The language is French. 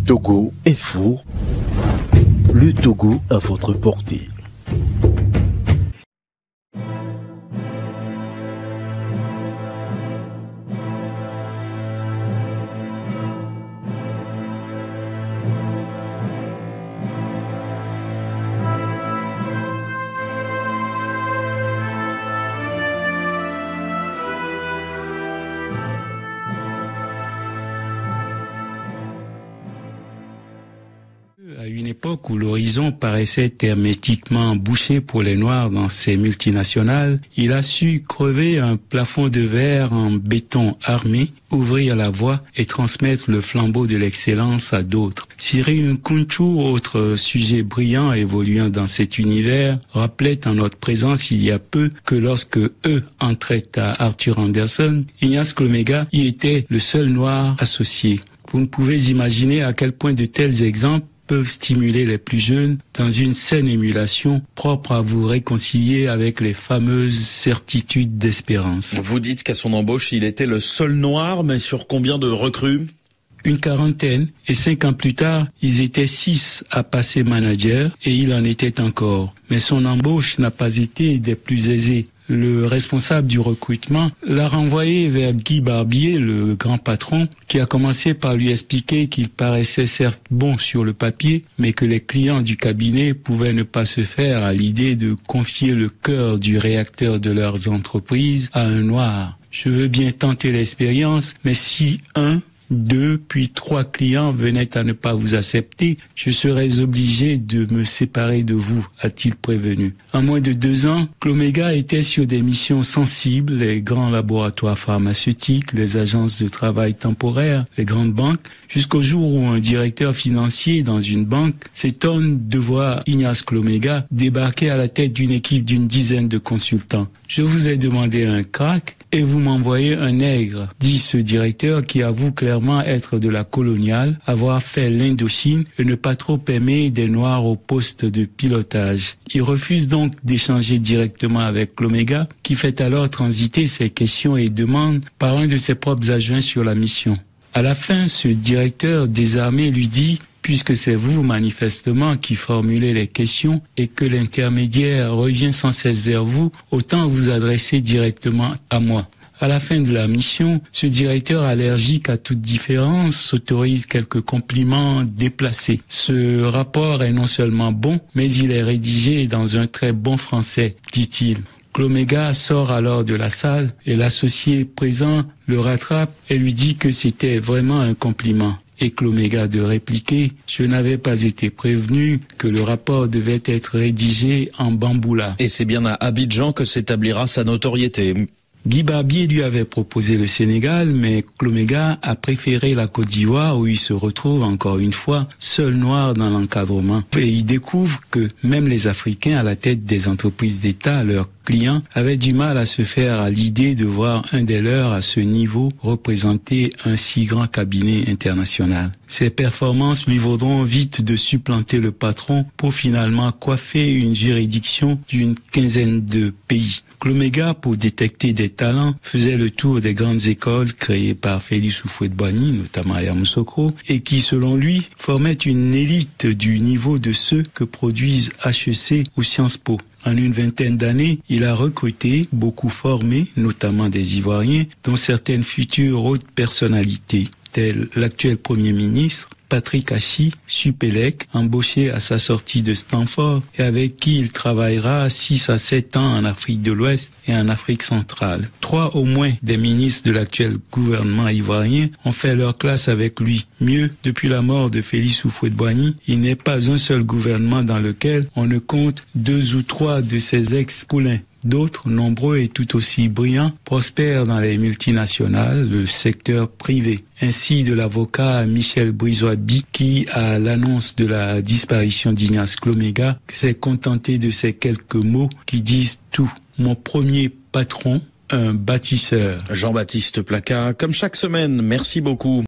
Togo Info, le Togo à votre portée. À une époque où l'horizon paraissait hermétiquement bouché pour les Noirs dans ces multinationales, il a su crever un plafond de verre en béton armé, ouvrir la voie et transmettre le flambeau de l'excellence à d'autres. Cyril Nkounchou, autre sujet brillant évoluant dans cet univers, rappelait en notre présence il y a peu que lorsque eux entraient à Arthur Andersen, Ignace Clomega y était le seul Noir associé. Vous ne pouvez imaginer à quel point de tels exemples peuvent stimuler les plus jeunes dans une saine émulation propre à vous réconcilier avec les fameuses certitudes d'espérance. Vous dites qu'à son embauche, il était le seul Noir, mais sur combien de recrues ? Une quarantaine, et 5 ans plus tard, ils étaient 6 à passer manager, et il en était encore. Mais son embauche n'a pas été des plus aisées. Le responsable du recrutement l'a renvoyé vers Guy Barbier, le grand patron, qui a commencé par lui expliquer qu'il paraissait certes bon sur le papier, mais que les clients du cabinet pouvaient ne pas se faire à l'idée de confier le cœur du réacteur de leurs entreprises à un Noir. Je veux bien tenter l'expérience, mais si 1, 2, puis 3 clients venaient à ne pas vous accepter, je serais obligé de me séparer de vous, a-t-il prévenu. En moins de 2 ans, Clomega était sur des missions sensibles, les grands laboratoires pharmaceutiques, les agences de travail temporaires, les grandes banques, jusqu'au jour où un directeur financier dans une banque s'étonne de voir Ignace Clomega débarquer à la tête d'une équipe d'une dizaine de consultants. Je vous ai demandé un crack et vous m'envoyez un nègre, dit ce directeur qui avoue clairement être de la coloniale, avoir fait l'Indochine et ne pas trop aimer des Noirs au poste de pilotage. Il refuse donc d'échanger directement avec Clomega, qui fait alors transiter ses questions et demandes par un de ses propres adjoints sur la mission. À la fin, ce directeur désarmé lui dit « Puisque c'est vous manifestement qui formulez les questions et que l'intermédiaire revient sans cesse vers vous, autant vous adresser directement à moi. » À la fin de la mission, ce directeur allergique à toute différence s'autorise quelques compliments déplacés. Ce rapport est non seulement bon, mais il est rédigé dans un très bon français, dit-il. Clomega sort alors de la salle et l'associé présent le rattrape et lui dit que c'était vraiment un compliment. Et Clomega de répliquer « Je n'avais pas été prévenu que le rapport devait être rédigé en bamboula. » Et c'est bien à Abidjan que s'établira sa notoriété. Guy Barbier lui avait proposé le Sénégal, mais Clomega a préféré la Côte d'Ivoire où il se retrouve encore une fois seul Noir dans l'encadrement. Et il découvre que même les Africains à la tête des entreprises d'État, leurs clients, avaient du mal à se faire à l'idée de voir un des leurs à ce niveau représenter un si grand cabinet international. Ses performances lui vaudront vite de supplanter le patron pour finalement coiffer une juridiction d'une quinzaine de pays. Clomega, pour détecter des talents, faisait le tour des grandes écoles créées par Félix Houphouët-Boigny, notamment à Yamoussoukro, et qui, selon lui, formaient une élite du niveau de ceux que produisent HEC ou Sciences Po. En une vingtaine d'années, il a recruté, beaucoup formé, notamment des Ivoiriens, dont certaines futures hautes personnalités, telles l'actuel Premier ministre, Patrick Hachi, Supélec, embauché à sa sortie de Stanford et avec qui il travaillera 6 à 7 ans en Afrique de l'Ouest et en Afrique centrale. 3 au moins des ministres de l'actuel gouvernement ivoirien ont fait leur classe avec lui. Mieux, depuis la mort de Félix Houphouët-Boigny, il n'est pas un seul gouvernement dans lequel on ne compte 2 ou 3 de ses ex-poulains. D'autres, nombreux et tout aussi brillants, prospèrent dans les multinationales, le secteur privé. Ainsi de l'avocat Michel Brizoabi qui, à l'annonce de la disparition d'Ignace Clomega, s'est contenté de ces quelques mots qui disent tout. Mon premier patron, un bâtisseur. Jean-Baptiste Placas, comme chaque semaine, merci beaucoup.